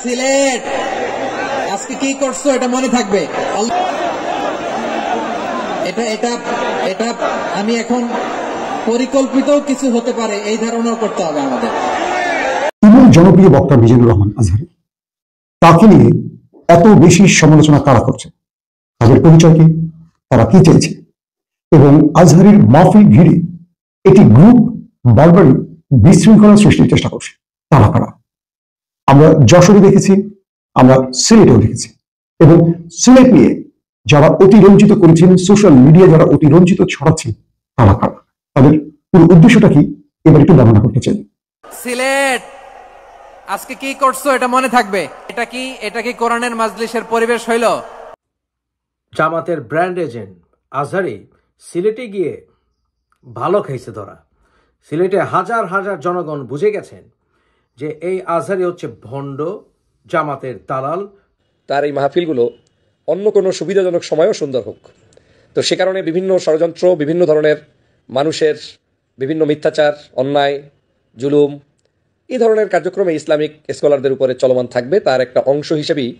সিলেট আজকে কি করছো এটা মনে থাকবে। এটা এটা এটা আমি এখন পরিকল্পিত কিছু হতে পারে এই ধারণাও করতে হবে আমাদের। ইমাম জনপ্রিয় বক্তা মিজানুর রহমান আজহারী, তাকে নিয়ে এত বেশি সমালোচনা কারা করছে, তাদের পরিচয় কি, তারা কি চাইছে, এবং আজহারীর মাহফিল ঘিরে একটি গ্রুপ বারবারই বিশৃঙ্খলা সৃষ্টির চেষ্টা করছে, তারা কারা? আমরা যশোরে দেখেছি, আমরা সিলেটেও দেখেছি, এবং সিলেট নিয়ে যারা অতিরঞ্জিত করেছেন, সোশ্যাল মিডিয়া যারা অতিরঞ্জিত ছড়াচ্ছেন, তারা কারা, তাদের পুরো উদ্দেশ্যটা কি, এবার একটু বর্ণনা করতে চাই। সিলেট আজকে কি করছো এটা মনে থাকবে। এটা কি কোরআনের মাজলিসের পরিবেশ হইল? জামাতের ব্র্যান্ড এজেন্ট আজহারী সিলেটে গিয়ে ভালো খাইছে ধরা। সিলেটে হাজার হাজার জনগণ বুঝে গেছেন যে এই আজহারী হচ্ছে ভণ্ড, জামাতের দালাল। তার এই মাহফিলগুলো অন্য কোনো সুবিধাজনক সময়ও সুন্দর হোক, তো সে কারণে বিভিন্ন ষড়যন্ত্র, বিভিন্ন ধরনের মানুষের বিভিন্ন মিথ্যাচার, অন্যায়, জুলুম, এই ধরনের কার্যক্রমে ইসলামিক স্কলারদের উপরে চলমান থাকবে। তার একটা অংশ হিসেবেই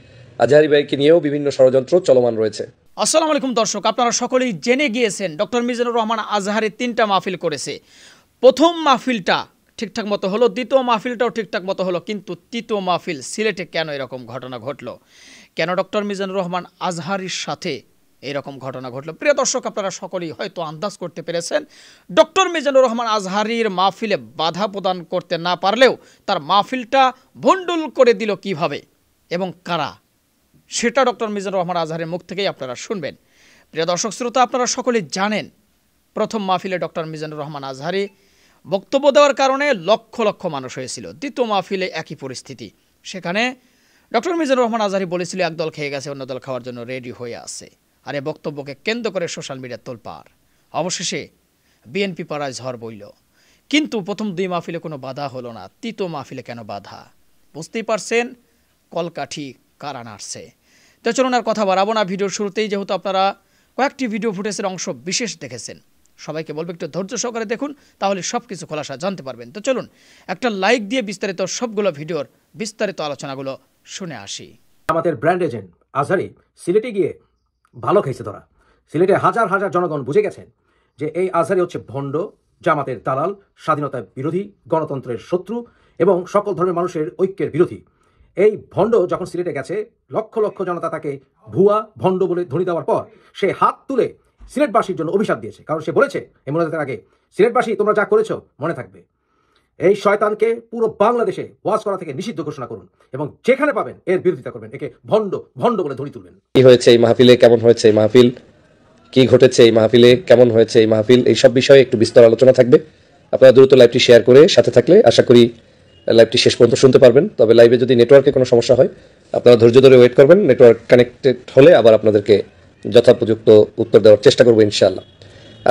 আজহারী ভাইকে নিয়েও বিভিন্ন ষড়যন্ত্র চলমান রয়েছে। আসসালামু আলাইকুম দর্শক, আপনারা সকলেই জেনে গিয়েছেন ডক্টর মিজানুর রহমান আজহারী 3টা মাহফিল করেছে। প্রথম মাহফিলটা ঠিকঠাক মতো হলো, দ্বিতীয় মাহফিলটাও ঠিকঠাক মতো হলো, কিন্তু তৃতীয় মাহফিল সিলেটে কেন এরকম ঘটনা ঘটলো, কেন ডক্টর মিজানুর রহমান আজহারীর সাথে এরকম ঘটনা ঘটলো? প্রিয় দর্শক, আপনারা সকলেই হয়তো আন্দাজ করতে পেরেছেন, ডক্টর মিজানুর রহমান আজহারীর মাহফিলে বাধা প্রদান করতে না পারলেও তার মাহফিলটা ভণ্ডুল করে দিল কিভাবে এবং কারা, সেটা ডক্টর মিজানুর রহমান আজহারীর মুখ থেকেই আপনারা শুনবেন। প্রিয় দর্শক শ্রোতা, আপনারা সকলেই জানেন প্রথম মাহফিলে ডক্টর মিজানুর রহমান আজহারী বক্তব্য দেওয়ার কারণে লক্ষ লক্ষ মানুষ হয়েছিল। দ্বিতীয় মাহফিলে একই পরিস্থিতি, সেখানে ডক্টর মিজানুর রহমান আজহারী বলেছিল এক দল খেয়ে গেছে, অন্য দল খাওয়ার জন্য রেডি হয়ে আছে। আর এই বক্তব্যকে কেন্দ্র করে সোশ্যাল মিডিয়ার তোলপাড়। অবশেষে বিএনপি পাড়ায় ঝড় বইল, কিন্তু প্রথম 2 মাহফিলে কোনো বাধা হলো না, তৃতীয় মাহফিলে কেন বাধা? বুঝতেই পারছেন কলকাঠি কারা নাড়ছে। তো চলুন আর কথা বাড়াবো না, ভিডিওর শুরুতেই যেহেতু আপনারা কয়েকটি ভিডিও ফুটেজের অংশ বিশেষ দেখেছেন, সবাইকে বলবো একটু ধৈর্য সহকারে দেখুন, তাহলে সব কিছু খোলাসা জানতে পারবেন। তো চলুন একটা লাইক দিয়ে বিস্তারিত সবগুলো ভিডিওর বিস্তারিত আলোচনাগুলো শুনে আসি। আমাদের ব্র্যান্ড এজেন্ট আজহারী সিলেটে গিয়ে ভালো খাইছে ধরা। সিলেটে হাজার হাজার জনগণ বুঝে গেছেন যে এই আজহারী হচ্ছে ভণ্ড, জামাতের দালাল, স্বাধীনতার বিরোধী, গণতন্ত্রের শত্রু এবং সকল ধর্মের মানুষের ঐক্যের বিরোধী। এই ভণ্ড যখন সিলেটে গেছে, লক্ষ লক্ষ জনতা তাকে ভুয়া ভণ্ড বলে ধ্বনি দেওয়ার পর সে হাত তুলে সিলেটবাসীর জন্য অভিশাপ দিয়েছে। কারণ সে বলেছে এই মোনাজাতের আগে, সিলেটবাসী তোমরা যা করেছো মনে থাকবে। এই শয়তানকে পুরো বাংলাদেশে ওয়াজ করা থেকে নিষিদ্ধ ঘোষণা করুন এবং যেখানে পাবেন এর বিরোধিতা করবেন, একে ভণ্ড ভণ্ড বলে ধ্বনি তুলবেন। কি হয়েছে এই মাহফিলে, কেমন হয়েছে এই মাহফিল, কি ঘটেছে এই মাহফিলে, কেমন হয়েছে এই মাহফিল, এই সব বিষয়ে একটু বিস্তর আলোচনা থাকবে। আপনারা দ্রুত লাইভটি শেয়ার করে সাথে থাকলে আশা করি লাইভটি শেষ পর্যন্ত শুনতে পারবেন। তবে লাইভে যদি নেটওয়ার্কে কোনো সমস্যা হয় আপনারা ধৈর্য ধরে ওয়েট করবেন, নেটওয়ার্ক কানেক্টেড হলে আবার আপনাদেরকে যথাপযুক্ত উত্তর দেওয়ার চেষ্টা করবো ইনশাআল্লাহ।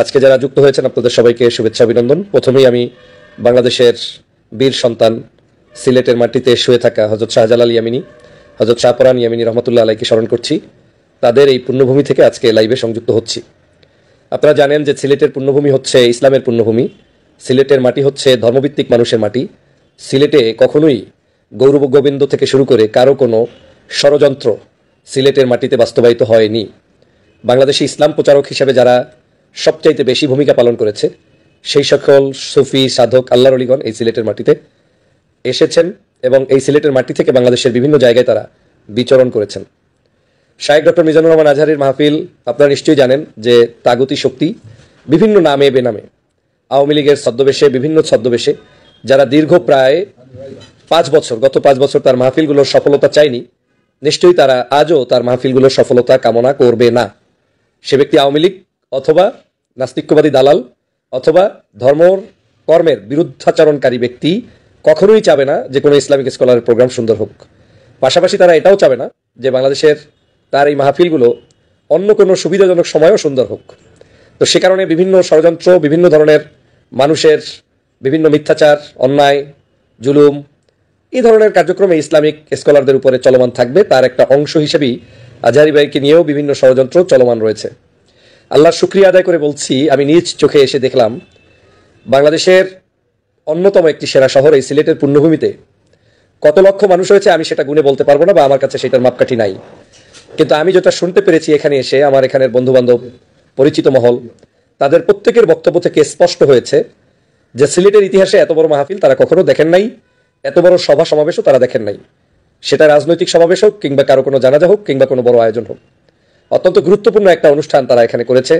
আজকে যারা যুক্ত হয়েছেন আপনাদের সবাইকে শুভেচ্ছা, অভিনন্দন। প্রথমেই আমি বাংলাদেশের বীর সন্তান, সিলেটের মাটিতে শুয়ে থাকা হযরত শাহজালাল ইয়ামিনী, হযরত শাহপরান ইয়ামিনী রহমতুল্লাহ আলাইকে স্মরণ করছি। তাদের এই পুণ্যভূমি থেকে আজকে লাইভে সংযুক্ত হচ্ছি। আপনারা জানেন যে সিলেটের পুণ্যভূমি হচ্ছে ইসলামের পুণ্যভূমি, সিলেটের মাটি হচ্ছে ধর্মভিত্তিক মানুষের মাটি। সিলেটে কখনোই গৌরব গোবিন্দ থেকে শুরু করে কারো কোনো ষড়যন্ত্র সিলেটের মাটিতে বাস্তবায়িত হয়নি। বাংলাদেশে ইসলাম প্রচারক হিসেবে যারা সবচাইতে বেশি ভূমিকা পালন করেছে সেই সকল সুফি, সাধক, আল্লাহর ওলিগণ এই সিলেটের মাটিতে এসেছেন এবং এই সিলেটের মাটি থেকে বাংলাদেশের বিভিন্ন জায়গায় তারা বিচরণ করেছেন। শায়েখ ডক্টর মিজানুর রহমান আজহারীর মাহফিল আপনারা নিশ্চয়ই জানেন যে তাগুতি শক্তি বিভিন্ন নামে বেনামে, আওয়ামী লীগের ছদ্মবেশে, বিভিন্ন ছদ্মবেশে যারা দীর্ঘ প্রায় 5 বছর, গত 5 বছর তার মাহফিলগুলোর সফলতা চায়নি, নিশ্চয়ই তারা আজও তার মাহফিলগুলোর সফলতা কামনা করবে না। সে ব্যক্তি আওয়ামী লীগ অথবা নাস্তিক্যবাদী দালাল অথবা ধর্ম কর্মের বিরুদ্ধাচরণকারী ব্যক্তি কখনোই চাবে না যে কোনো ইসলামিক স্কলারের প্রোগ্রাম সুন্দর হোক। পাশাপাশি তারা এটাও চাবে না যে বাংলাদেশের তার এই মাহফিলগুলো অন্য কোনো সুবিধাজনক সময়ও সুন্দর হোক। তো সে কারণে বিভিন্ন ষড়যন্ত্র, বিভিন্ন ধরনের মানুষের বিভিন্ন মিথ্যাচার, অন্যায়, জুলুম, এই ধরনের কার্যক্রমে ইসলামিক স্কলারদের উপরে চলমান থাকবে। তার একটা অংশ হিসেবেই আজহারী ভাইকে নিয়েও বিভিন্ন ষড়যন্ত্র চলমান রয়েছে। আল্লাহর শুকরিয়া আদায় করে বলছি, আমি নিজ চোখে এসে দেখলাম বাংলাদেশের অন্যতম একটি সেরা শহর এই সিলেটের পুণ্যভূমিতে কত লক্ষ মানুষ হয়েছে আমি সেটা গুণে বলতে পারবো না, বা আমার কাছে সেটার মাপকাঠি নাই। কিন্তু আমি যেটা শুনতে পেরেছি এখানে এসে, আমার এখানের বন্ধু বান্ধব, পরিচিত মহল, তাদের প্রত্যেকের বক্তব্য থেকে স্পষ্ট হয়েছে যে সিলেটের ইতিহাসে এত বড় মাহফিল তারা কখনো দেখেন নাই, এত বড় সভা সমাবেশও তারা দেখেন নাই। সেটা রাজনৈতিক সমাবেশ হোক, কিংবা কারো কোনো জানাজা হোক, কিংবা কোনো বড় আয়োজন হোক, অত্যন্ত গুরুত্বপূর্ণ একটা অনুষ্ঠান তারা এখানে করেছে।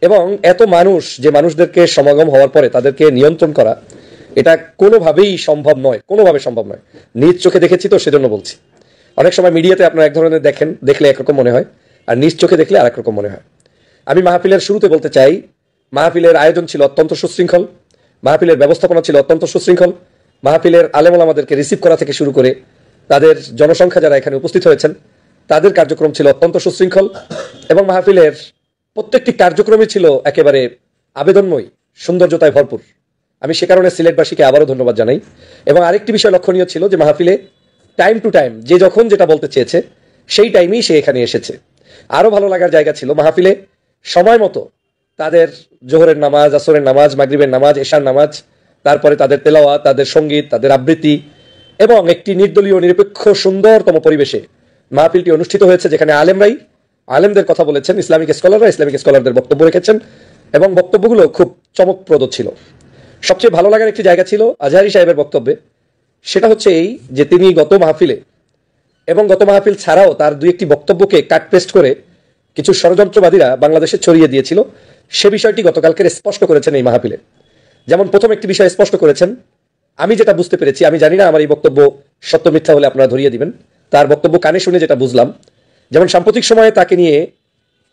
এবং এত মানুষ, যে মানুষদেরকে সমাগম হওয়ার পরে তাদেরকে নিয়ন্ত্রণ করা, এটা কোনোভাবেই সম্ভব নয়, কোনোভাবে সম্ভব নয়। নিজ চোখে দেখেছি তো সেজন্য বলছি। অনেক সময় মিডিয়াতে আপনারা এক ধরনের দেখেন, দেখলে একরকম মনে হয়, আর নিজ চোখে দেখলে আরেক রকম মনে হয়। আমি মাহফিলের শুরুতে বলতে চাই, মাহফিলের আয়োজন ছিল অত্যন্ত সুশৃঙ্খল, মাহফিলের ব্যবস্থাপনা ছিল অত্যন্ত সুশৃঙ্খল, মাহফিলের আলেম ওলামাদেরকে রিসিভ করা থেকে শুরু করে তাদের জনসংখ্যা যারা এখানে উপস্থিত হয়েছেন তাদের কার্যক্রম ছিল অত্যন্ত সুশৃঙ্খল, এবং মাহফিলের প্রত্যেকটি কার্যক্রমই ছিল একেবারে আবেদনময়ী, সৌন্দর্যতায় ভরপুর। আমি সে কারণে সিলেটবাসীকে আবারও ধন্যবাদ জানাই। এবং আরেকটি বিষয় লক্ষণীয় ছিল যে মাহফিলে টাইম টু টাইম যে যখন যেটা বলতে চেয়েছে সেই টাইমেই সে এখানে এসেছে। আরও ভালো লাগার জায়গা ছিল মাহফিলে সময় মতো তাদের জোহরের নামাজ, আসরের নামাজ, মাগরিবের নামাজ, এশার নামাজ, তারপরে তাদের তেলাওয়াত, তাদের সঙ্গীত, তাদের আবৃত্তি, এবং একটি নির্দলীয় নিরপেক্ষ সুন্দরতম পরিবেশে মাহফিলটি অনুষ্ঠিত হয়েছে, যেখানে আলেমরাই আলেমদের কথা বলেছেন, ইসলামিক স্কলাররা ইসলামিক স্কলারদের বক্তব্য রেখেছেন, এবং বক্তব্যগুলো খুব চমকপ্রদ ছিল। সবচেয়ে ভালো লাগার একটি জায়গা ছিল আজহারী সাহেবের বক্তব্যে, সেটা হচ্ছে এই যে তিনি গত মাহফিলে এবং গত মাহফিল ছাড়াও তার দুই একটি বক্তব্যকে কাট পেস্ট করে কিছু ষড়যন্ত্রবাদীরা বাংলাদেশে ছড়িয়ে দিয়েছিল, সে বিষয়টি গতকালকে স্পষ্ট করেছেন এই মাহফিলে। যেমন প্রথম একটি বিষয় স্পষ্ট করেছেন, আমি যেটা বুঝতে পেরেছি, আমি জানি না আমার এই বক্তব্য সত্য মিথ্যা হলে আপনারা ধরিয়ে দিবেন, তার বক্তব্য কানে শুনে যেটা বুঝলাম, যেমন সাম্প্রতিক সময়ে তাকে নিয়ে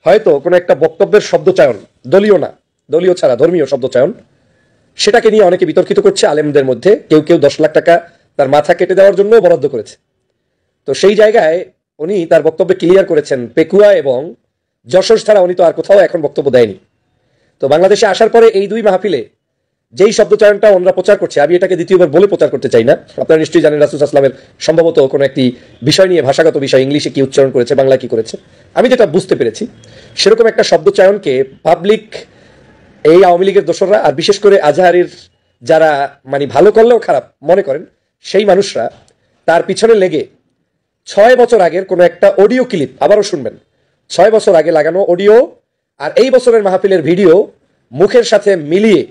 হয়তো কোনো একটা বক্তব্যের শব্দচয়ন, দলীয় না, দলীয় ছাড়া ধর্মীয় শব্দচয়ন, সেটাকে নিয়ে অনেকে বিতর্কিত করছে আলেমদের মধ্যে। কেউ কেউ 10 লাখ টাকা তার মাথা কেটে দেওয়ার জন্য বরাদ্দ করেছে। তো সেই জায়গায় উনি তার বক্তব্যে ক্লিয়ার করেছেন পেকুয়া এবং যশোর ছাড়া উনি তো আর কোথাও এখন বক্তব্য দেয়নি। তো বাংলাদেশে আসার পরে এই দুই মাহফিলে যেই শব্দচয়নটা ওনারা প্রচার করছে, আমি এটাকে দ্বিতীয়বার বলে প্রচার করতে চাই না, আপনারা নিশ্চয়ই জানেন রাসূল সাল্লাল্লাহু আলাইহি ওয়াসাল্লামের সম্ভবত কোনো একটি বিষয় নিয়ে, ভাষাগত বিষয়, ইংলিশে কি উচ্চারণ করেছে, বাংলায় কি করেছে, আমি যেটা বুঝতে পেরেছি সেরকম একটা শব্দচয়নকে পাবলিক, এই আওয়ামী লীগের দোসররা, আর বিশেষ করে আজহারীর যারা মানে ভালো করলেও খারাপ মনে করেন সেই মানুষরা, তার পিছনে লেগে 6 বছর আগের কোনো একটা অডিও ক্লিপ, আবারও শুনবেন, 6 বছর আগে লাগানো অডিও আর এই বছরের মাহফিলের ভিডিও মুখের সাথে মিলিয়ে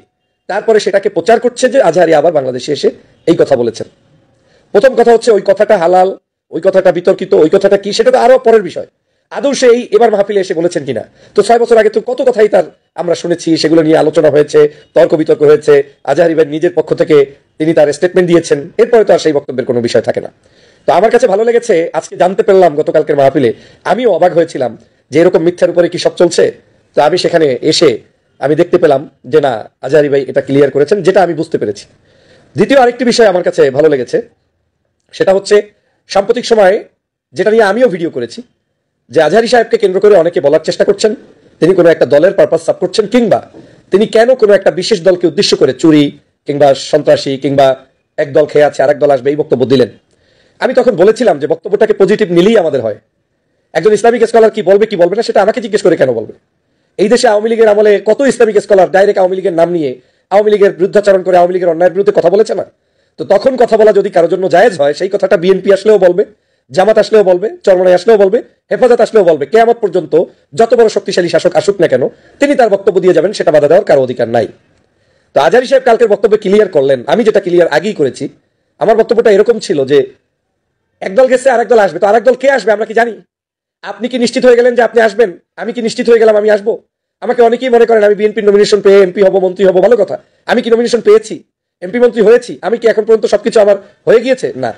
তারপরে সেটাকে প্রচার করছে যে আজহারী আবার বাংলাদেশে এসে এই কথা বলেছেন। প্রথম কথা হচ্ছে ওই কথাটা হালাল, ওই কথাটা বিতর্কিত, ওই কথাটা কি সেটা তো আরো পরের বিষয়, আদৌ সেই এবার মাহফিলে এসে বলেছেন কিনা। তো 6 বছর আগে তো কত কথাই তার আমরা শুনেছি, সেগুলো নিয়ে আলোচনা হয়েছে, তর্ক বিতর্ক হয়েছে, আজহারী ভাই নিজের পক্ষ থেকে তিনি তার স্টেটমেন্ট দিয়েছেন, এরপরে তো আর সেই বক্তব্যের কোনো বিষয় থাকে না। তো আমার কাছে ভালো লেগেছে, আজকে জানতে পারলাম গতকালকের মাহফিলে, আমিও অবাক হয়েছিলাম যে এরকম মিথ্যার উপরে কি সব চলছে। তো আমি সেখানে এসে আমি দেখতে পেলাম যে না, আজহারী ভাই এটা ক্লিয়ার করেছেন, যেটা আমি বুঝতে পেরেছি। দ্বিতীয় আরেকটি বিষয় আমার কাছে ভালো লেগেছে, সেটা হচ্ছে সাম্প্রতিক সময়ে যেটা নিয়ে আমিও ভিডিও করেছি, যে আজহারী সাহেবকে কেন্দ্র করে অনেকে বলার চেষ্টা করছেন তিনি কোনো একটা দলের পারপাস সাব করছেন, কিংবা তিনি কেন কোনো একটা বিশেষ দলকে উদ্দেশ্য করে চুরি কিংবা সন্ত্রাসী কিংবা এক দল খেয়ে আছে আরেক দল আসবে এই বক্তব্য দিলেন। আমি তখন বলেছিলাম যে বক্তব্যটাকে পজিটিভ নিলেই আমাদের হয়। একজন ইসলামিক স্কলার কি বলবে কি বলবে না সেটা আমাকে জিজ্ঞেস করে কেন বলবে? এই দেশে আওয়ামী লীগের আমলে কত ইসলামিক স্কলার ডাইরেক্ট আওয়ামী লীগের নাম নিয়ে আওয়ামী লীগের বিরুদ্ধাচরণ করে আওয়ামী লীগের অন্যায়ের বিরুদ্ধে কথা বলেছে না? তো তখন কথা বলা যদি কারোর জন্য জায়েজ হয়, সেই কথাটা বিএনপি আসলেও বলবে, জামাত আসলেও বলবে, চরমনাই আসলেও বলবে, হেফাজত আসলেও বলবে, কিয়ামত পর্যন্ত যত বড় শক্তিশালী শাসক আসুক না কেন তিনি তার বক্তব্য দিয়ে যাবেন, সেটা বাধা দেওয়ার কারো অধিকার নাই। তো আজহারী সাহেব কালকের বক্তব্যে ক্লিয়ার করলেন, আমি যেটা ক্লিয়ার আগেই করেছি। আমার বক্তব্যটা এরকম ছিল যে একদল গেছে আরেক দল আসবে, তো আরেক দল কে আসবে আমরা কি জানি? আপনি কি নিশ্চিত হয়ে গেলেন যে আপনি আসবেন? আমি কি নিশ্চিত হয়ে গেলাম আমি আসবো? আমাকে অনেকেই মনে করেন আমি বিএনপির নমিনেশন পেয়ে এমপি হব, মন্ত্রী হব, ভালো কথা। আমি কি নমিনেশন পেয়েছি? এমপি মন্ত্রী হয়েছি? আমি কি এখন পর্যন্ত সবকিছু আমার হয়ে গিয়েছে? না।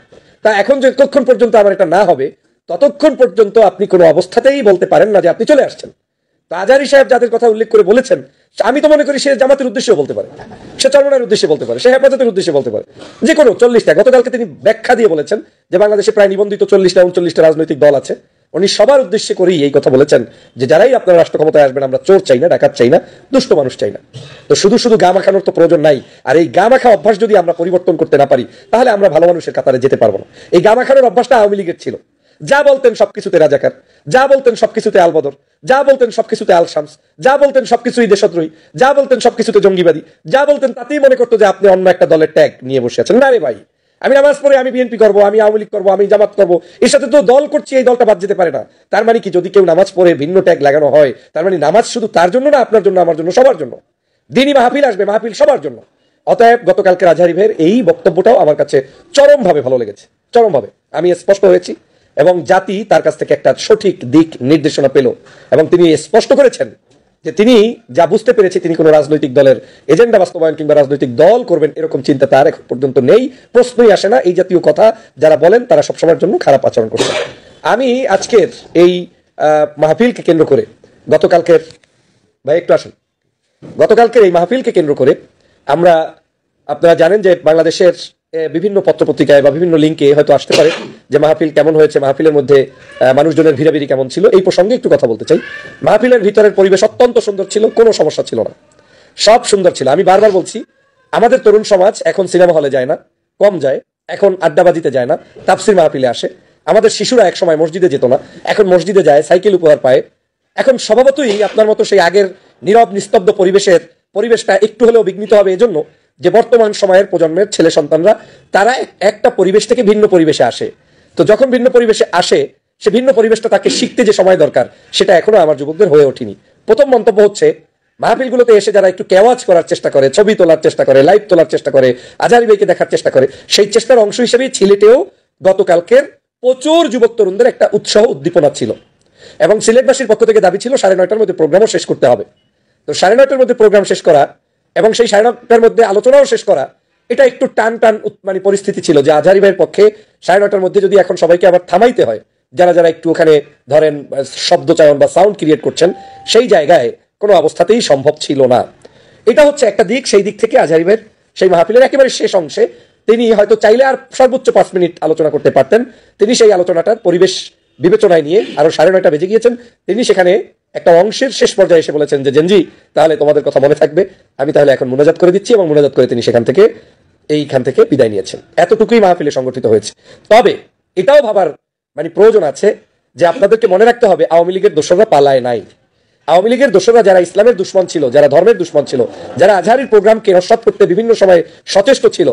তা এখন যতক্ষণ পর্যন্ত আমার এটা না হবে ততক্ষণ পর্যন্ত আপনি কোনো অবস্থাতেই বলতে পারেন না যে আপনি চলে আসছেন। তো আজহারী সাহেব যাদের কথা উল্লেখ করে বলেছেন, আমি তো মনে করি সে জামাতের উদ্দেশ্যে বলতে পারে, সে চরমনাইয়ের উদ্দেশ্যে বলতে পারে, সে হেফাজতের উদ্দেশ্যে বলতে পারে, যে কোনো 40টা। গতকালকে তিনি ব্যাখ্যা দিয়ে বলেছেন যে বাংলাদেশে প্রায় নিবন্ধিত 40টা 39টা রাজনৈতিক দল আছে। উনি সবার উদ্দেশ্যে করেই এই কথা বলেছেন যে যারাই আপনারা রাষ্ট্র ক্ষমতায় আসবেন আমরা চোর চাই না, ডাকাত চাই না, দুষ্ট মানুষ চাই না। তো শুধু শুধু গা মাখানোর তো প্রয়োজন নাই। আর এই গা মাখা অভ্যাস যদি আমরা পরিবর্তন করতে না পারি তাহলে আমরা ভালো মানুষের কাতারে যেতে পারবো না। এই গা মাখানোর অভ্যাসটা আওয়ামী লীগের ছিল। যা বলতেন সবকিছুতে রাজাকার, যা বলতেন সবকিছুতে আলবদর, যা বলতেন সবকিছুতে আল শামস, যা বলতেন সবকিছুই দেশদ্রোহী, যা বলতেন সবকিছুতে জঙ্গিবাদী, যা বলতেন তাতেই মনে করতো যে আপনি অন্য একটা দলের ট্যাগ নিয়ে বসে আছেন। না রে ভাই, আমি নামাজ পড়ে আমি বিএনপি করবো, আমি আওয়ামী লীগ করবো, আমি জামাত করবো, এর সাথে তো দল করছি, এই দলটা বাদ যেতে পারে না। তার মানে কি, যদি কেউ নামাজ পড়ে ভিন্ন ট্যাগ লাগানো হয়, তার মানে নামাজ শুধু তার জন্য না, আপনার জন্য, আমার জন্য, সবার জন্য। দিনই মাহফিল আসবে, মাহফিল সবার জন্য। অতএব গতকালকে আজহারী ভাইয়ের এই বক্তব্যটাও আমার কাছে চরমভাবে ভালো লেগেছে, চরমভাবে। আমি স্পষ্ট হয়েছি এবং জাতি তার কাছ থেকে একটা সঠিক দিক নির্দেশনা পেল এবং তিনি স্পষ্ট করেছেন যে তিনি যা বুঝতে পেরেছে, তিনি কোনো রাজনৈতিক দলের এজেন্ডা বাস্তবায়ন কিংবা রাজনৈতিক দল করবেন এরকম চিন্তা তার এখন পর্যন্ত নেই, প্রশ্নই আসে না। এই জাতীয় কথা যারা বলেন তারা সবসময়ের জন্য খারাপ আচরণ করছেন। আমি আজকের এই মাহফিলকে কেন্দ্র করে গতকালকের, ভাই একটু আসেন, গতকালকের এই মাহফিলকে কেন্দ্র করে আমরা, আপনারা জানেন যে বাংলাদেশের বিভিন্ন পত্রপত্রিকায় বা বিভিন্ন লিঙ্কে হয়তো আসতে পারে যে মাহফিল কেমন হয়েছে, মাহফিলের মধ্যে মানুষজনের ভিড়াভিড়ি কেমন ছিল। এই প্রসঙ্গে একটু কথা বলতে চাই। মাহফিলের ভিতরের পরিবেশ অত্যন্ত সুন্দর ছিল, কোনো সমস্যা ছিল না, সব সুন্দর ছিল। আমি বারবার বলছি, আমাদের তরুণ সমাজ এখন সিনেমা হলে যায় না, কম যায়, এখন আড্ডাবাজিতে যায় না, তাফসির মাহফিলে আসে। আমাদের শিশুরা এক সময় মসজিদে যেত না, এখন মসজিদে যায়, সাইকেল উপহার পায়। এখন স্বভাবতই আপনার মতো সেই আগের নীরব নিস্তব্ধ পরিবেশটা একটু হলেও বিঘ্নিত হবে এজন্য যে বর্তমান সময়ের প্রজন্মের ছেলে সন্তানরা তারা একটা পরিবেশ থেকে ভিন্ন পরিবেশে আসে। তো যখন ভিন্ন পরিবেশে আসে, সে ভিন্ন পরিবেশটা তাকে শিখতে যে সময় দরকার, সেটা এখনো আমার যুবকদের হয়ে ওঠেনি। প্রথম মন্তব্য হচ্ছে, মাহফিলগুলোতে এসে যারা একটু কেওয়াজ করার চেষ্টা করে, ছবি তোলার চেষ্টা করে, লাইভ তোলার চেষ্টা করে, আজহারী ভাইকে দেখার চেষ্টা করে, সেই চেষ্টার অংশ হিসেবে সিলেটেও গতকালকের প্রচুর যুবক তরুণদের একটা উৎসাহ উদ্দীপনা ছিল এবং সিলেটবাসীর পক্ষ থেকে দাবি ছিল 9:30টার মধ্যে প্রোগ্রামও শেষ করতে হবে। তো 9:30টার মধ্যে প্রোগ্রাম শেষ করা এবং সেই 9:30টার মধ্যে আলোচনাও শেষ করা, এটা একটু টান মানে পরিস্থিতি ছিল যে আজহারী ভাইয়ের পক্ষে 9:30টার মধ্যে যদি এখন সবাইকে আবার থামাইতে হয়, যারা যারা একটু ওখানে ধরেন শব্দচয়ন বা সাউন্ড ক্রিয়েট করছেন, সেই জায়গায় কোনো অবস্থাতেই সম্ভব ছিল না। এটা হচ্ছে একটা দিক। সেই দিক থেকে আজহারী ভাইয়ের সেই মাহফিলের একেবারে শেষ অংশে তিনি হয়তো চাইলে আর সর্বোচ্চ 5 মিনিট আলোচনা করতে পারতেন। তিনি সেই আলোচনাটার পরিবেশ বিবেচনায় নিয়ে আরো 9:30 বেজে গিয়েছেন, তিনি সেখানে একটা অংশের শেষ পর্যায়ে এসে বলেছেন যে জেনজি, তাহলে তোমাদের কথা মনে থাকবে, আমি তাহলে এখন মুনাজাত করে দিচ্ছি, এবং মুনাজাত করে তিনি সেখান থেকে বিদায় নিয়েছেন। এতটুকুই মাহফিলে সংগঠিত হয়েছে। তবে এটাও ভাবার মানে প্রয়োজন আছে যে আপনাদেরকে মনে রাখতে হবে, আওয়ামী লীগের দোসররা পালায় নাই। আওয়ামী লীগের দোসররা যারা ইসলামের দুশ্মন ছিল, যারা ধর্মের দুশ্মন ছিল, যারা আজহারীর প্রোগ্রামকে নস্যাৎ করতে বিভিন্ন সময় সচেষ্ট ছিল,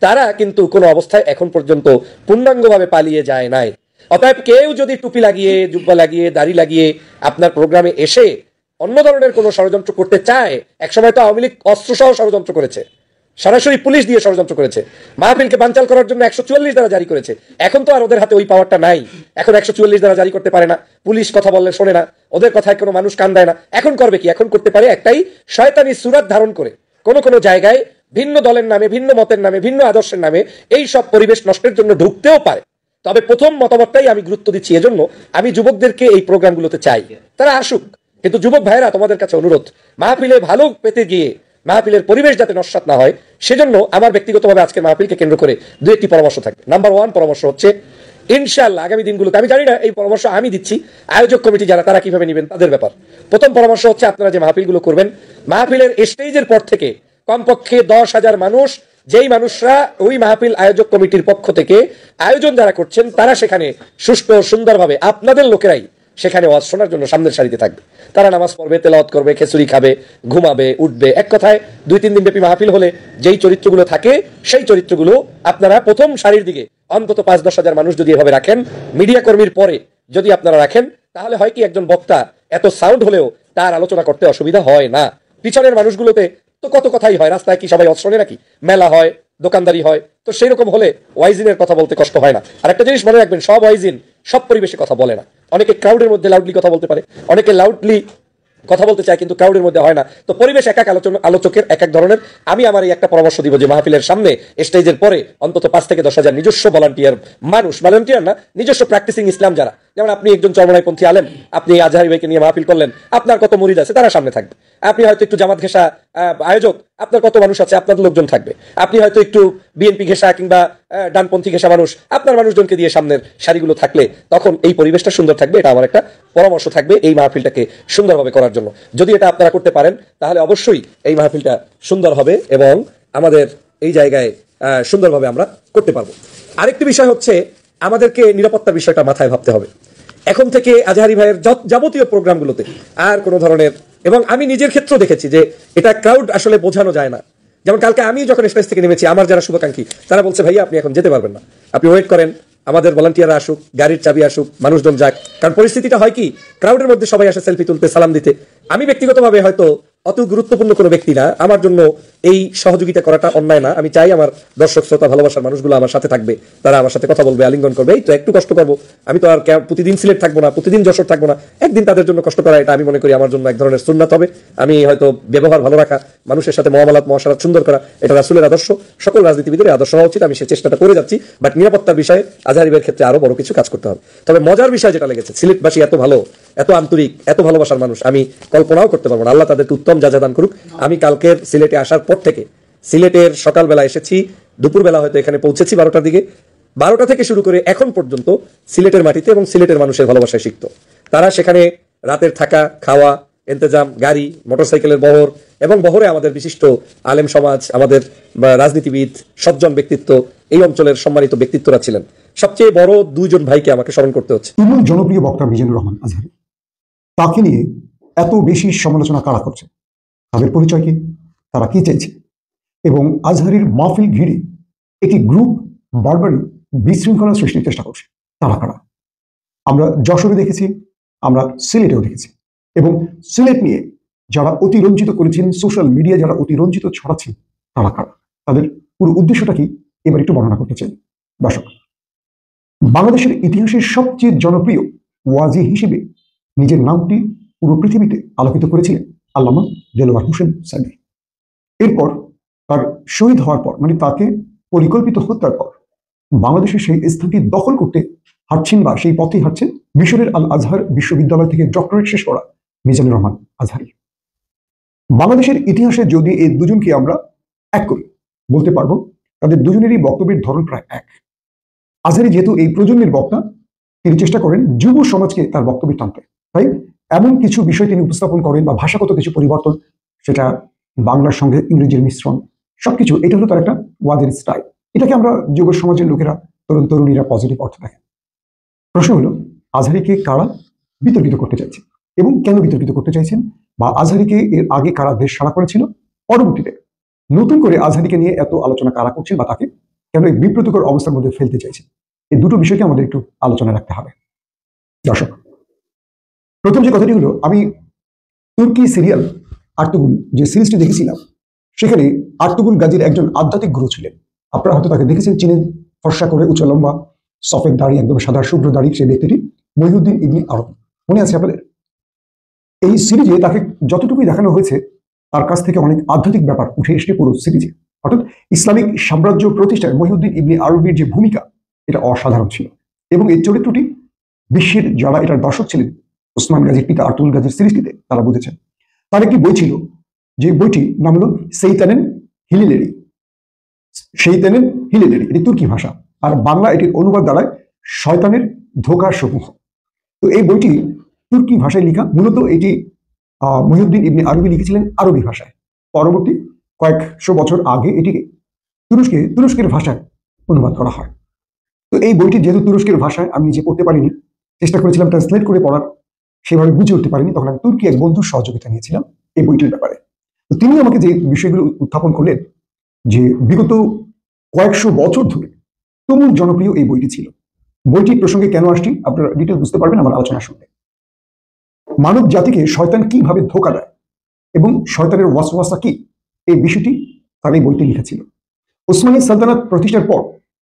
তারা কিন্তু কোনো অবস্থায় এখন পর্যন্ত পূর্ণাঙ্গভাবে পালিয়ে যায় নাই। অতএব কেউ যদি টুপি লাগিয়ে, জুব্বা লাগিয়ে, দাড়ি লাগিয়ে আপনার প্রোগ্রামে এসে অন্য ধরনের কোনো ষড়যন্ত্র করতে চায়, একসময় তো আওয়ামী লীগ অস্ত্রসহ ষড়যন্ত্র করেছে, সরাসরি পুলিশ দিয়ে ষড়যন্ত্র করেছে, মাহফিলকে বানচাল করার জন্য 144 ধারা জারি করেছে। এখন তো আর ওদের হাতে ওই পাওয়ারটা নাই, এখন 144 ধারা জারি করতে পারে না, পুলিশ কথা বললে শোনে না, ওদের কথায় কোনো মানুষ কান দেয় না। এখন করবে কি? এখন করতে পারে একটাই, শয়তানি সুরাত ধারণ করে কোনো জায়গায় ভিন্ন দলের নামে, ভিন্ন মতের নামে, ভিন্ন আদর্শের নামে এই সব পরিবেশ নষ্টের জন্য ঢুকতেও পারে। তবে প্রথম মতামতটাই আমি গুরুত্ব দিচ্ছি, এজন্য আমি যুবকদেরকে এই প্রোগ্রামগুলোতে চাই, তারা আসুক। কিন্তু যুবক ভাইরা, তোমাদের কাছে অনুরোধ, মাহফিলে ভালো পেতে গিয়ে মাহফিলের পরিবেশ যাতে নস্যাৎ না হয়, সেজন্য আমার ব্যক্তিগতভাবে আজকের মাহফিলকে কেন্দ্র করে 2-1টি পরামর্শ থাকবে। নাম্বার 1 পরামর্শ হচ্ছে, ইনশাআল্লাহ আগামী দিনগুলোতে, আমি জানি না এই পরামর্শ আমি দিচ্ছি, আয়োজক কমিটি যারা তারা কিভাবে নেবেন তাদের ব্যাপার। প্রথম পরামর্শ হচ্ছে, আপনারা যে মাহফিলগুলো করবেন, মাহফিলের স্টেজের পর থেকে কমপক্ষে 10,000 মানুষ, যেই মানুষরা ওই মাহফিল আয়োজক কমিটির পক্ষ থেকে আয়োজন যারা করছেন, তারা সেখানে সুষ্ঠু সুন্দরভাবে আপনাদের লোকেরাই সেখানে ওয়াজ শোনার জন্য সামনের সারিতে থাকবে। তারা নামাজ পড়বে, তেলাওয়াত করবে, খিচুড়ি খাবে, ঘুমাবে, উঠবে। এক কথায় 2-3 দিন ব্যাপী মাহফিল হলে যেই চরিত্রগুলো থাকে, সেই চরিত্রগুলো আপনারা প্রথম সারির দিকে অন্তত 5-10 হাজার মানুষ যদি এভাবে রাখেন, মিডিয়া কর্মীর পরে যদি আপনারা রাখেন, তাহলে হয় কি, একজন বক্তা এত সাউন্ড হলেও তার আলোচনা করতে অসুবিধা হয় না। পিছনের মানুষগুলোতে তো কত কথাই হয়, রাস্তায় কি সবাই ওয়াজ শোনে নাকি? মেলা হয়, দোকানদারি হয়, তো সেই রকম হলে ওয়াইজিনের কথা বলতে কষ্ট হয় না। আর একটা জিনিস মনে রাখবেন, সব ওয়াইজিন সব পরিবেশে কথা বলে না। অনেকে ক্রাউডের মধ্যে লাউডলি কথা বলতে পারে, অনেকে লাউডলি কথা বলতে চায় কিন্তু ক্রাউডের মধ্যে হয় না। তো পরিবেশ এক এক আলোচকের এক এক ধরনের। আমি আমার এই একটা পরামর্শ দিব যে মাহফিলের সামনে স্টেজের পরে অন্তত 5 থেকে 10 হাজার নিজস্ব ভলান্টিয়ার না, নিজস্ব প্র্যাকটিসিং ইসলাম যারা, যেমন আপনি একজন চরমনাইপন্থী আলেম, আপনি আজহারী ভাইকে নিয়ে মাহফিল করলেন, আপনার কত মুরিদ আছে তারা সামনে থাকবে। আপনি হয়তো একটু জামাত ঘেঁষা আয়োজক, আপনার কত মানুষ আছে, আপনার লোকজন থাকবে। আপনি হয়তো একটু বিএনপি ঘেঁষা কিংবা ডানপন্থী ঘেঁষা মানুষ, আপনার মানুষজনকে দিয়ে সামনের সারিগুলো থাকলে তখন এই পরিবেশটা সুন্দর থাকবে। এটা আমার একটা পরামর্শ থাকবে এই মাহফিলটাকে সুন্দরভাবে করার জন্য। যদি এটা আপনারা করতে পারেন, তাহলে অবশ্যই এই মাহফিলটা সুন্দর হবে এবং আমাদের এই জায়গায় সুন্দরভাবে আমরা করতে পারবো। আরেকটি বিষয় হচ্ছে, আমাদেরকে নিরাপত্তার বিষয়টা মাথায় ভাবতে হবে। এখন থেকে আজহারী ভাইয়ের যাবতীয় প্রোগ্রামগুলোতে আর কোনো ধরনের, এবং আমি নিজের ক্ষেত্রেও দেখেছি যে এটা ক্রাউড আসলে বোঝানো যায় না, যেমন কালকে আমি যখন স্টেজ থেকে নেমেছি, আমার যারা শুভাকাঙ্ক্ষী তারা বলছে ভাইয়া আপনি এখন যেতে পারবেন না, আপনি ওয়েট করেন, আমাদের ভলান্টিয়াররা আসুক, গাড়ির চাবি আসুক, মানুষজন যাক। কারণ পরিস্থিতিটা হয় কি, ক্রাউডের মধ্যে সবাই আসে সেলফি তুলতে, সালাম দিতে। আমি ব্যক্তিগতভাবে হয়তো অত গুরুত্বপূর্ণ কোনো ব্যক্তি না, আমার জন্য এই সহযোগিতা করাটা অন্যায় না। আমি চাই আমার দর্শক শ্রোতা ভালোবাসার মানুষগুলো আমার সাথে থাকবে, তারা আমার সাথে কথা বলবে, আলিঙ্গন করবে। এই তো একটু কষ্ট করবো, আমি তো আর প্রতিদিন সিলেট থাকবো না, প্রতিদিন যশোর থাকবো না, একদিন তাদের জন্য কষ্ট করা, এটা আমি মনে করি আমার জন্য এক ধরনের সুন্নাত হবে। আমি হয়তো ব্যবহার ভালো রাখা, মানুষের সাথে মুআমালাত মুআশারাত সুন্দর করা, এটা রাসূলের আদর্শ, সকল রাজনীতিবিদের আদর্শ হওয়া উচিত। আমি সেই চেষ্টাটা করে যাচ্ছি, বাট নিরাপত্তার বিষয়ে আজহারিবের ক্ষেত্রে আরো বড় কিছু কাজ করতে হবে। তবে মজার বিষয় যেটা লেগেছে, সিলেটবাসী এত ভালো, এত আন্তরিক, এত ভালোবাসার মানুষ, আমি কল্পনাও করতে পারবো না। আল্লাহ তাদেরকে উত্তম যা দান করুক। আমি কালকের সিলেটে আসার পর থেকে, সিলেটের সকালবেলা এসেছি, দুপুরবেলা হয়তো এখানে পৌঁছেছি 12টার দিকে, 12টা থেকে শুরু করে এখন পর্যন্ত সিলেটের মাটিতে এবং সিলেটের মানুষের ভালোবাসায় সিক্ত। তারা সেখানে রাতের থাকা, খাওয়া, ইন্তজাম, গাড়ি, মোটরসাইকেলের বহর, এবং বহরে আমাদের বিশিষ্ট আলেম সমাজ, আমাদের রাজনীতিবিদ, সজ্জন ব্যক্তিত্ব, এই অঞ্চলের সম্মানিত ব্যক্তিত্বরা ছিলেন। সবচেয়ে বড় দুইজন ভাইকে আমাকে স্মরণ করতে হচ্ছে। তুমুল জনপ্রিয় বক্তা মিজানুর রহমান আজহারী, তাকে নিয়ে এত বেশি সমালোচনা কারা করছে, তাদের পরিচয় কি, তারা কি চাইছে, এবং আজহারীর মাহফিল ঘিরে একটি গ্রুপ বারবারই বিশৃঙ্খলা সৃষ্টির চেষ্টা করছে, তারা কারা? আমরা যশোরে দেখেছি, আমরা সিলেটেও দেখেছি, এবং সিলেট নিয়ে যারা অতিরঞ্জিত করেছেন, সোশ্যাল মিডিয়া যারা অতিরঞ্জিত ছড়াচ্ছেন, তারা কারা, তাদের পুরো উদ্দেশ্যটা কি, এবার একটু বর্ণনা করতে চাই। দর্শক, বাংলাদেশের ইতিহাসের সবচেয়ে জনপ্রিয় ওয়াজি হিসেবে নিজের নামটি পুরো পৃথিবীতে আলোকিত করেছিলেন আল্লামা দেলোয়ার হোসেন সাইদি। এরপর তার শহীদ হওয়ার পর, মানে তাকে পরিকল্পিত হত্যার পর, বাংলাদেশের সেই স্থানটি দখল করতে হাঁটছেন বা সেই পথে হাঁটছেন মিশরের আল আজহার বিশ্ববিদ্যালয় থেকে ডক্টরেট শেষ করা মিজানুর রহমান আজহারী। বাংলাদেশের ইতিহাসে যদি এই দুজনকে আমরা এক করি, বলতে পারবো তাদের দুজনেরই বক্তব্যের ধরন প্রায় এক। আজহারী যেহেতু এই প্রজন্মের বক্তা, তিনি চেষ্টা করেন যুব সমাজকে তার বক্তব্যে টানতে, তাই এমন কিছু বিষয় তিনি উপস্থাপন করেন বা ভাষাগত কিছু পরিবর্তন, সেটা বাংলার সঙ্গে ইংরেজির মিশ্রণ, সবকিছু, এটা হলো তার একটা ওয়াজের স্টাইল। এটাকে আমরা যুব সমাজের লোকেরা, তরুণ তরুণীরা পজিটিভ অর্থ দেখেন। প্রশ্ন হলো, আজহারীকে কারা বিতর্কিত করতে চাইছে এবং কেন বিতর্কিত করতে চাইছেন, বা আজহারীকে এর আগে কারা দেশ সাড়া করেছিল, পরবর্তীতে নতুন করে আজহারীকে নিয়ে এত আলোচনা কারা করছেন, বা তাকে কেন এই বিব্রতকর অবস্থার মধ্যে ফেলতে চাইছেন, এই দুটো বিষয়কে আমাদের একটু আলোচনা রাখতে হবে। দর্শক, প্রথম যে কথাটি হলো, আমি তুর্কি সিরিয়াল আর্তুগুল যে সিরিজটি দেখেছিলাম, সেখানে আর্তুগুল গাজীর একজন আধ্যাত্মিক গুরু ছিলেন। আপনারা হয়তো তাকে দেখেছেন, চিনেন, ফর্সা করে উঁচু লম্বা সফেদ দাড়ি, একদম সাদা শুভ্র দাড়ি, সেই ব্যক্তিটি মহিউদ্দিন ইবনে আরবি। মনে আছে আপনাদের? এই সিরিজে তাকে যতটুকুই দেখানো হয়েছে, তার কাছ থেকে অনেক আধ্যাত্মিক ব্যাপার উঠে এসে পুরো সিরিজে, অর্থাৎ ইসলামিক সাম্রাজ্য প্রতিষ্ঠায় মহিউদ্দিন ইবনে আরবির যে ভূমিকা, এটা অসাধারণ ছিল। এবং এই চরিত্রটি বিশ্বের যারা এটার দর্শক ছিলেন, ওসমান গাজীর পিতা আর্তুল গাজীর সিরিজটিতে, তারা বুঝেছেন। তার একটি বই ছিল, যে বইটির নাম হলো সেইতানেন হিলিলেরি। সেইতানেন হিলিলেরি, এটি তুর্কি ভাষা, আর বাংলা এটির অনুবাদ দাঁড়ায় শয়তানের ধোঁকা সমূহ। তো এই বইটি তুর্কি ভাষায় লেখা, মূলত এটি মহিউদ্দিন ইবনে আরবি লিখেছিলেন আরবি ভাষায়। পরবর্তী কয়েকশো বছর আগে এটিকে তুরস্কের ভাষায় অনুবাদ করা হয়। তো এই বইটি যেহেতু তুরস্কের ভাষায়, আমি নিজে পড়তে পারিনি, চেষ্টা করেছিলাম ট্রান্সলেট করে পড়ার, সেভাবে বুঝে উঠতে পারিনি। তখন আমি তুর্কি এক বন্ধুর সহযোগিতা নিয়েছিলাম এই বইটির ব্যাপারে। তো তিনি আমাকে যে বিষয়গুলো উত্থাপন করলেন, যে বিগত কয়েকশো বছর ধরে তুমুল জনপ্রিয় এই বইটি ছিল। বইটির প্রসঙ্গে কেন আসছি আপনারা ডিটেল বুঝতে পারবেন আমার আলোচনা শুনলে। মানব জাতিকে শয়তান কিভাবে ধোঁকা দেয় এবং শয়তানের ওয়াসওয়াসা কি, এই বিষয়টি তার এই বইতে লিখা ছিল। ওসমানী সালতানাত প্রতিষ্ঠার পর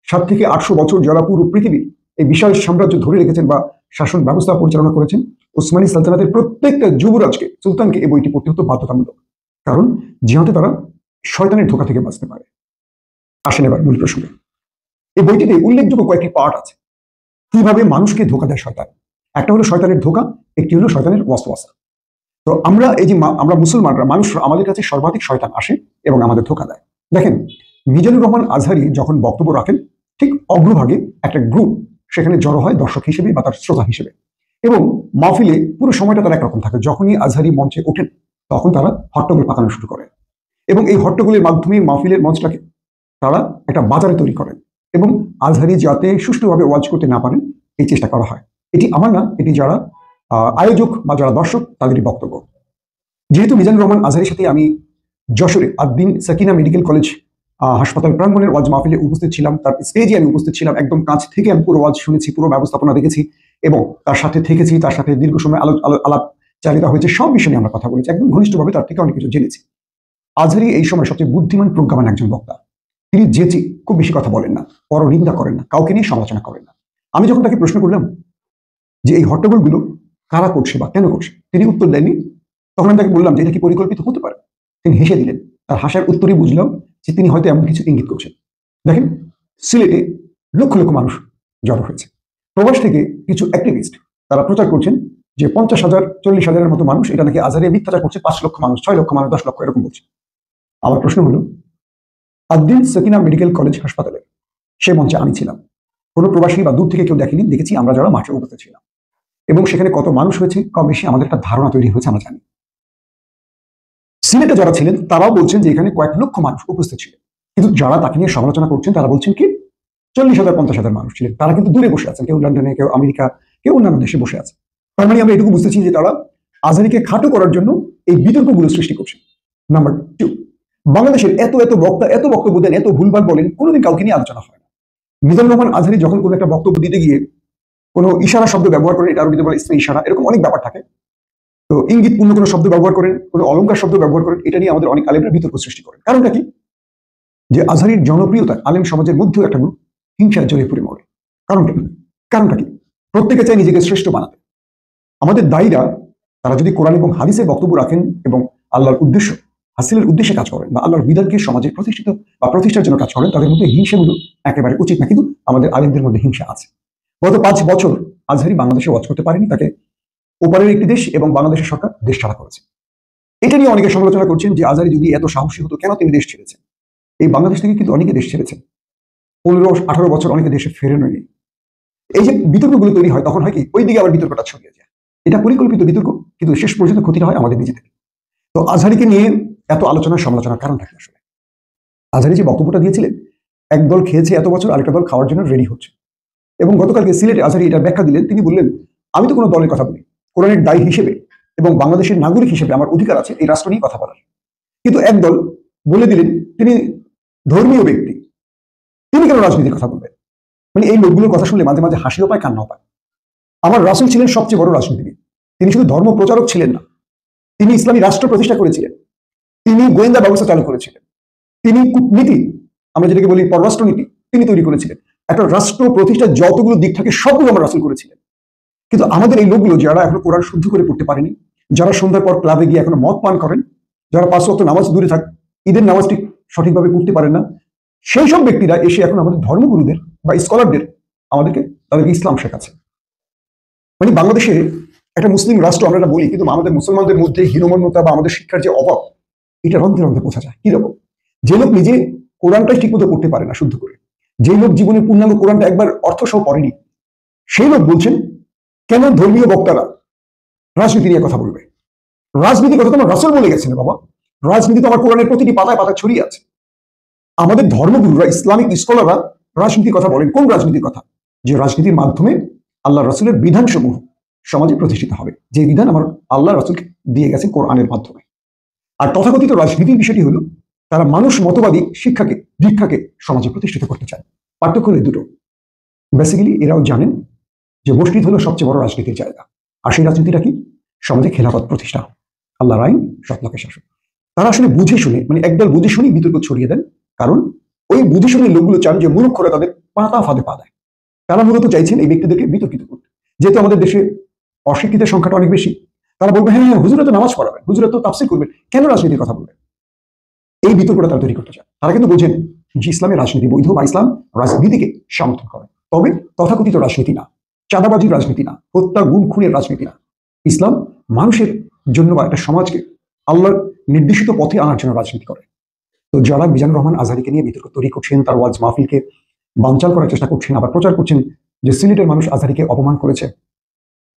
7 থেকে 800 বছর যারা পুরো পৃথিবীর এই বিশাল সাম্রাজ্য ধরে রেখেছেন বা শাসন ব্যবস্থা পরিচালনা করেছেন, ওসমানী সালতানাতের প্রত্যেকটা যুবরাজকে, সুলতানকে এই বইটি পড়তে হতো বাধ্যতামূলক, কারণ যেহেতু তারা শয়তানের ধোঁকা থেকে বাঁচতে পারে। আসেন এবার মূল প্রসঙ্গে। এই বইটিতে উল্লেখযোগ্য কয়েকটি পার্ট আছে, কিভাবে মানুষকে ধোঁকা দেয় শয়তান। একটা হলো শয়তানের ধোঁকা, একটি হলো শয়তানের ওয়াসওয়াসা। তো আমরা এই যে আমরা মুসলমানরা, মানুষ, আমাদের কাছে সর্বাধিক শয়তান আসে এবং আমাদের ধোঁকা দেয়। দেখেন, মিজানুর রহমান আজহারী যখন বক্তব্য রাখেন, ঠিক অগ্রভাগে একটা গ্রুপ সেখানে জড়ো হয় দর্শক হিসেবে বা তার শ্রোতা হিসেবে, এবং মাহফিলে পুরো সময়টা তারা একরকম থাকে। যখনই আজহারী মঞ্চে ওঠেন, তখন তারা হট্টগোল পাকানো শুরু করে, এবং এই হট্টগোলের মাধ্যমে মাহফিলের মঞ্চটাকে তারা একটা বাজারে তৈরি করেন, এবং আজহারী যাতে সুষ্ঠুভাবে ওয়াজ করতে না পারেন এই চেষ্টা করা হয়। এটি আমার না, এটি যারা আয়োজক বা যারা দর্শক, তাদেরই বক্তব্য। যেহেতু মিজানুর রহমান আজহারীর সাথে আমি যশোরে আদ্দিন সাকিনা মেডিকেল কলেজ হাসপাতাল প্রাঙ্গণের ওয়াজ মাহফিলে উপস্থিত ছিলাম। তার স্টেজে আমি উপস্থিত ছিলাম, একদম কাছ থেকে আমি পুরো ওয়াজ শুনেছি, পুরো ব্যবস্থাপনা দেখেছি এবং তার সাথে থেকেছি, তার সাথে দীর্ঘ সময় আলাপ চালিত হয়েছে। সব বিষয় নিয়ে আমরা কথা বলেছি, একদম ঘনিষ্ঠভাবে তার থেকে অনেক কিছু জেনেছি। আজহারি এই সময় সবচেয়ে বুদ্ধিমান প্রজ্ঞাবান একজন বক্তা। তিনি খুব বেশি কথা বলেন না, পরনিন্দা করেন না, কাউকে নিয়ে সমালোচনা করেন না। আমি যখন তাকে প্রশ্ন করলাম যে এই হট্টগোলগুলো কারা করছে বা কেন করছে, তিনি উত্তর দেননি। তখন আমি তাকে বললাম যে এটা কি পরিকল্পিত হতে পারে? তিনি হেসে দিলেন। তার হাসার উত্তরেই বুঝলাম যে তিনি হয়তো এমন কিছু ইঙ্গিত করছেন। দেখেন, সিলেটে লক্ষ লক্ষ মানুষ জড়ো হয়েছে। প্রবাস থেকে কিছু অ্যাক্টিভিস্ট তারা প্রচার করছেন যে 50,000 40,000-এর মতো মানুষ, এটা নাকি আজহারি মিথ্যাচার করছে, 5 লক্ষ মানুষ, 6 লক্ষ মানুষ, 10 লক্ষ এরকম বলছে। আমার প্রশ্ন হলো, আদ্দিন সাকিনা মেডিকেল কলেজ হাসপাতালে সে মঞ্চে আমি ছিলাম, কোনো প্রবাসী বা দূর থেকে কেউ দেখেনি, দেখেছি আমরা যারা মাঠে উপস্থিত ছিলাম। এবং সেখানে কত মানুষ হয়েছে কম বেশি আমাদের একটা ধারণা তৈরি হয়েছে, আমরা জানি। সিলেটে যারা ছিলেন তারাও বলছেন যে এখানে কয়েক লক্ষ মানুষ উপস্থিত ছিলেন, কিন্তু যারা তাকে নিয়ে সমালোচনা করছেন তারা বলছেন কি 40,000 50,000 মানুষ ছিলেন। তারা কিন্তু দূরে বসে আছেন, কেউ লন্ডনে, কেউ আমেরিকা, কেউ অন্যান্য দেশে বসে আছে। তার মানে আমরা এটুকু বুঝতেছি যে তারা আজহারিকে খাটো করার জন্য এই বিতর্কগুলো সৃষ্টি করছেন। নাম্বার 2, বাংলাদেশের এত বক্তা এত বক্তব্য দেন, এত ভুলভাল বলেন, কোনোদিন কাউকে নিয়ে আলোচনা হয় না। মিজানুর রহমান আজহারি যখন কোনো একটা বক্তব্য দিতে গিয়ে কোনো ইশারা শব্দ ব্যবহার করেন, এটা আরবিতে বলে ইসমে ইশারা, এরকম অনেক ব্যাপার থাকে। তো ইঙ্গিতপূর্ণ কোনো শব্দ ব্যবহার করেন, কোনো অলংকার শব্দ ব্যবহার করেন, এটা নিয়ে আমাদের অনেক আলেমরা বিতর্ক সৃষ্টি করেন। কারণটা কি? যে আজহারির জনপ্রিয়তা আলেম সমাজের মধ্যেও একটা গ্রুপ হিংসার জড়িয়ে পড়ে মরে। কারণটা কি? প্রত্যেকে চায় নিজেকে শ্রেষ্ঠ বানাতে। আমাদের দায়ীরা তারা যদি কোরআন এবং হাদিসের বক্তব্য রাখেন এবং আল্লাহর উদ্দেশ্য হাসিলের উদ্দেশ্যে কাজ করেন বা আল্লাহর বিধানকে সমাজে প্রতিষ্ঠার জন্য কাজ করেন, তাদের মধ্যে হিংসাগুলো একেবারে উচিত না। কিন্তু আমাদের আলেমদের মধ্যে হিংসা আছে। গত 5 বছর আজহারি বাংলাদেশে ওয়াজ করতে পারেনি, তাকে ওপারের একটি দেশ এবং বাংলাদেশের সরকার দেশ ছাড়া করেছে। এটা নিয়ে অনেকে সমালোচনা করছেন যে আজহারি যদি এত সাহসী হতো কেন তিনি দেশ ছেড়েছেন। এই বাংলাদেশ থেকে কিন্তু অনেকে দেশ ছেড়েছেন, 15-18 বছর অনেকে দেশে ফেরেননি। এই যে বিতর্কগুলো তৈরি হয়, তখন হয় কি ওই দিকে আবার বিতর্কটা ছড়িয়ে যায়। এটা পরিকল্পিত বিতর্ক, কিন্তু শেষ পর্যন্ত ক্ষতিটা হয় আমাদের নিজেদের। তো আজহারিকে নিয়ে এত আলোচনার সমালোচনার কারণ থাকে আসলে। আজহারি যে বক্তব্যটা দিয়েছিলেন, একদল খেয়েছে এত বছর, আরেকটা দল খাওয়ার জন্য রেডি হচ্ছে। এবং গতকালকে সিলেটে আজহারি এটা ব্যাখ্যা দিলেন। তিনি বললেন, আমি তো কোনো দলের কথা বলি, কোরআনের দায়ী হিসেবে এবং বাংলাদেশের নাগরিক হিসেবে আমার অধিকার আছে এই রাষ্ট্র নিয়ে কথা বলার। কিন্তু একদল বলে দিলেন তিনি ধর্মীয় ব্যক্তি, তিনি কেন রাজনীতির কথা বলবেন? মানে এই লোকগুলোর কথা শুনলে মাঝে মাঝে হাসিও পায়, কান্নাও পায়। আমার রাসূল ছিলেন সবচেয়ে বড় রাজনীতিবিদ। তিনি শুধু ধর্ম প্রচারক ছিলেন না, তিনি ইসলামী রাষ্ট্র প্রতিষ্ঠা করেছিলেন, তিনি গোয়েন্দা ব্যবস্থা চালু করেছিলেন, তিনি কূটনীতি, আমরা যেটাকে বলি পররাষ্ট্রনীতি, তিনি তৈরি করেছিলেন। একটা রাষ্ট্র প্রতিষ্ঠার যতগুলো দিক থাকে সবগুলো আমার রাসূল করেছিলেন। কিন্তু আমাদের এই লোকগুলো যারা এখনো কোরআন শুদ্ধ করে পড়তে পারেনি, যারা সন্ধ্যার পর ক্লাবে গিয়ে এখনো মদ পান করেন, যারা 5 ওয়াক্ত নামাজ দূরে থাক, ঈদের নামাজটি সঠিকভাবে পড়তে পারেন না, সেই সব ব্যক্তিরা এসে এখন আমাদের ধর্মগুরুদের বা স্কলারদের তাদেরকে ইসলাম শেখাচ্ছে। মানে বাংলাদেশে একটা মুসলিম রাষ্ট্র আমরা বলি, কিন্তু আমাদের মুসলমানদের মধ্যে হীনমন্যতা বা আমাদের শিক্ষার যে অভাব, এটা রন্ধে রন্ধে বোঝা যায়। কিরকম? যে লোক নিজে কোরআনটাই ঠিকমতো পড়তে পারে না শুদ্ধ করে, যে লোক জীবনে পূর্ণাঙ্গ কোরআনটা একবার অর্থ সহ পড়েনি, সেই লোক বলছেন কেন ধর্মীয় বক্তারা রাজনীতি নিয়ে কথা বলবে? রাজনীতির কথা তো আমার রাসূল বলে গেছেন বাবা। রাজনীতি তো আমার কোরআনের প্রতিটি পাতায় পাতায় ছড়িয়ে আছে। আমাদের ধর্মগুরুরা, ইসলামিক স্কলাররা রাজনীতির কথা বলেন। কোন রাজনীতির কথা? যে রাজনীতির মাধ্যমে আল্লাহ রাসূলের বিধানসমূহ সমাজে প্রতিষ্ঠিত হবে, যে বিধান আমার আল্লাহ রাসূলকে দিয়ে গেছে কোরআনের মাধ্যমে। আর তথাকথিত রাজনীতির বিষয়টি হলো তারা মানুষ মতবাদী দীক্ষাকে সমাজে প্রতিষ্ঠিত করতে চায়। পার্থক্য হলো দুটো। বেসিক্যালি এরাও জানেন যে মসজিদ হলো সবচেয়ে বড় রাজনীতির জায়গা, আর সেই রাজনীতিটা কি? সমাজে খেলাফত প্রতিষ্ঠা, আল্লাহর আইন, সৎলোকের শাসন। তারা আসলে বুঝে শুনে, মানে একদল বুঝে শুনে বিতর্ক ছড়িয়ে দেন। কারণ ওই বুঝে শুনে লোকগুলো চান যে মূর্খরা তাদের পাতা ফাঁদে পা দেয়। তারা মূলত চাইছেন এই ব্যক্তিদেরকে বিতর্কিত করতে। যেহেতু আমাদের দেশে অশিক্ষিতের সংখ্যাটা অনেক বেশি, তারা বলবে হ্যাঁ হুজুরা তো নামাজ পড়াবেন, হুজুরা তো তাফসীর করবেন, কেন রাজনীতির কথা বলবেন? এই বিতর্কটা তারা তৈরি করতে চান। তারা কিন্তু বোঝেন যে ইসলামের রাজনীতি বৈধ বা ইসলাম রাজনীতিকে সমর্থন করে, তবে তথাকথিত রাজনীতি না, চাঁদাবাজির রাজনীতি না, হত্যা গুম খুনের রাজনীতি না। ইসলাম মানুষের জন্য বা একটা সমাজকে আল্লাহর নির্দেশিত পথে আনার জন্য রাজনীতি করে। তো যারা মিজানুর রহমান আজহারিকে নিয়ে বিতর্ক তৈরি করছেন, তার ওয়াজ মাহফিলকে বানচাল করার চেষ্টা করছেন, আবার প্রচার করছেন যে সিলেটের মানুষ আজহারিকে অপমান করেছে,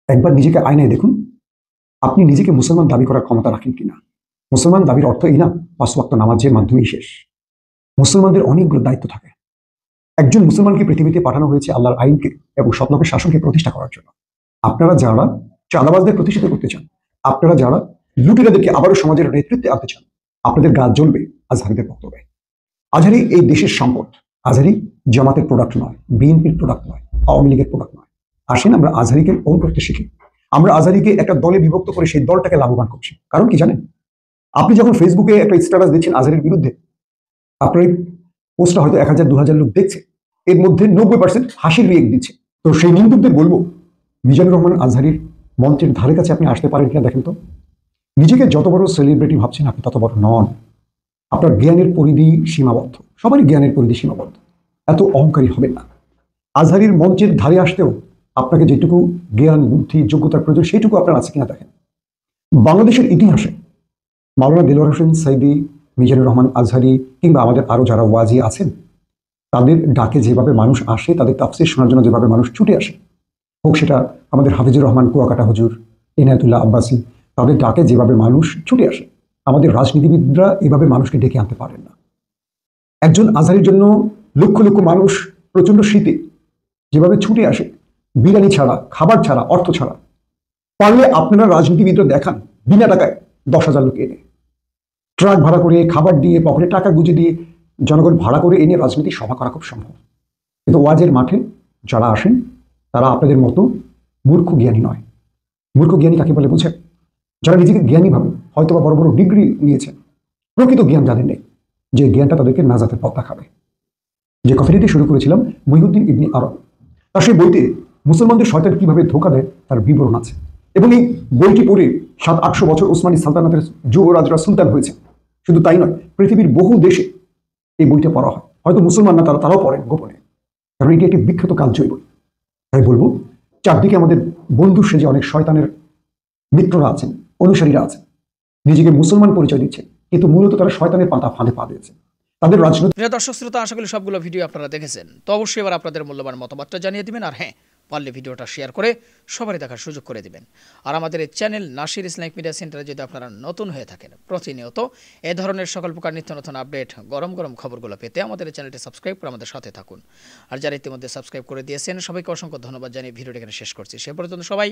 একবার নিজেকে আয়নায় দেখুন, আপনি নিজেকে মুসলমান দাবি করার ক্ষমতা রাখেন কিনা। মুসলমান দাবির অর্থ এই না 5 ওয়াক্ত নামাজের মাধ্যমেই শেষ। মুসলমানদের অনেকগুলো দায়িত্ব থাকে। একজন মুসলমানকে পৃথিবীতে পাঠানো হয়েছে আল্লাহর আইনকে এবং সৎলোকের শাসনকে প্রতিষ্ঠা করার জন্য। আপনারা যারা চাঁদাবাজদের প্রতিষ্ঠিত করতে চান, আপনারা যারা লুটেরাদেরকে আবারও সমাজের নেতৃত্বে আনতে চান, আপনাদের গা জ্বলবে আজহারিদের বক্তব্যে। আজহারি এই দেশের সম্পদ। আজহারি জামাতের প্রোডাক্ট নয়, বিএনপির প্রোডাক্ট নয়, আওয়ামী লীগের প্রোডাক্ট নয়। আসেন আমরা আজহারিকে ওন করতে শিখি। আমরা আজহারিকে একটা দলে বিভক্ত করে সেই দলটাকে লাভবান করছি। কারণ কি জানেন, আপনি যখন ফেসবুকে একটা স্ট্যাটাস দিচ্ছেন আজহারির বিরুদ্ধে, আপনার পোস্টটা হয়তো 1000-2000 লোক দেখছে, এর মধ্যে 90% হাসির রিয়েক্ট দিচ্ছে। তো সেই নিন্দুকদের বলবো, মিজানুর রহমান আজহারির মঞ্চের ধারে কাছে আপনি আসতে পারেন কিনা দেখেন তো। নিজেকে যত বড় সেলিব্রিটি ভাবছেন আপনি তত বড় নন। আপনার জ্ঞানের পরিধি সীমাবদ্ধ, সবারই জ্ঞানের পরিধি সীমাবদ্ধ। এত অহংকারী হবেন না। আজহারির মঞ্চের ধারে আসতেও আপনাকে যেটুকু জ্ঞান, বুদ্ধি, যোগ্যতার প্রয়োজন সেইটুকু আপনার আছে কিনা দেখেন। বাংলাদেশের ইতিহাসে মাওলানা দেলোয়ার হোসেন সাইদি, মিজানুর রহমান আজহারি কিংবা আমাদের আরো যারা ওয়াজি আছেন, তাদের ডাকে যেভাবে মানুষ আসে, তাদের তাফসীর শোনার জন্য যেভাবে মানুষ ছুটে আসে, হোক সেটা আমাদের হাফিজুর রহমান কুয়াকাটা হুজুর, ইনায়াতুল্লাহ আব্বাসী, তাদের ডাকে যেভাবে মানুষ ছুটে আসে, আমাদের রাজনীতিবিদরা এভাবে মানুষকে ডেকে আনতে পারেন না। একজন আজহারির জন্য লক্ষ লক্ষ মানুষ প্রচন্ড শীতে যেভাবে ছুটে আসে, বিরিয়ানি ছাড়া, খাবার ছাড়া, অর্থ ছাড়া, পারলে আপনারা রাজনীতিবিদরা দেখান বিনা টাকায় 10,000 লোক এনে, ট্রাক ভাড়া করে, খাবার দিয়ে, পকেটে টাকা গুঁজে দিয়ে, জনগণ ভাড়া করে এনে রাজনীতি সভা করা খুব সম্ভব। কিন্তু ওয়াজের মাঠে যারা আসেন তারা আপনাদের মতো মূর্খ জ্ঞানী নয়। মূর্খ জ্ঞানী কাকে বলে বুঝেন? যারা নিজেকে জ্ঞানী ভাবে, হয়তো বা বড় বড় ডিগ্রি নিয়েছেন, প্রকৃত জ্ঞান যাদের নেই, যে জ্ঞানটা তাদেরকে নাজাতের পথ দেখাবে। যে কথাটি দিয়ে শুরু করেছিলাম, মহিউদ্দিন ইবনে আরব, তার সেই বইতে মুসলমানদের শয়তান কিভাবে ধোঁকা দেয় তার বিবরণ আছে। এবং এই বইটি পড়ে 700-800 বছর ওসমানী সালতানাতের যুবরাজরা সুলতান হয়েছে। শুধু তাই নয়, পৃথিবীর বহু দেশে এই বইটা পড়া হয়। হয়তো মুসলমান না, তারাও পড়েন গোপনে, কারণ এটি একটি বিখ্যাত কালজয়ী বই। তাই বলবো, চারদিকে আমাদের বন্ধু সেজে অনেক শয়তানের মিত্ররা আছেন, অনুসারীরা আছেন, নিজেকে মুসলমান পরিচয় দিচ্ছে, কিন্তু মূলত তারা শয়তানের পাতা ফাঁদে পা দিয়েছে। তাদের রাজনৈতিক। প্রিয় দর্শক শ্রোতা, আশা করি সবগুলো ভিডিও আপনারা দেখেছেন। তো অবশ্যই এবার আপনাদের মূল্যবান মতামতটা জানিয়ে দিবেন, আর হ্যাঁ, পারলে ভিডিওটা শেয়ার করে সবারই দেখার সুযোগ করে দিবেন। আর আমাদের এই চ্যানেল নাসির ইসলামিক মিডিয়া সেন্টারে যদি আপনারা নতুন হয়ে থাকেন, প্রতিনিয়ত এ ধরনের সকল প্রকার নিত্য নতুন আপডেট, গরম গরম খবরগুলো পেতে আমাদের এই চ্যানেলটি সাবস্ক্রাইব করে আমাদের সাথে থাকুন। আর যারা ইতিমধ্যে সাবস্ক্রাইব করে দিয়েছেন, সবাইকে অসংখ্য ধন্যবাদ জানিয়ে ভিডিওটি এখানে শেষ করছি। সে পর্যন্ত সবাই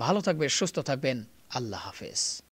ভালো থাকবেন, সুস্থ থাকবেন। আল্লাহ হাফেজ।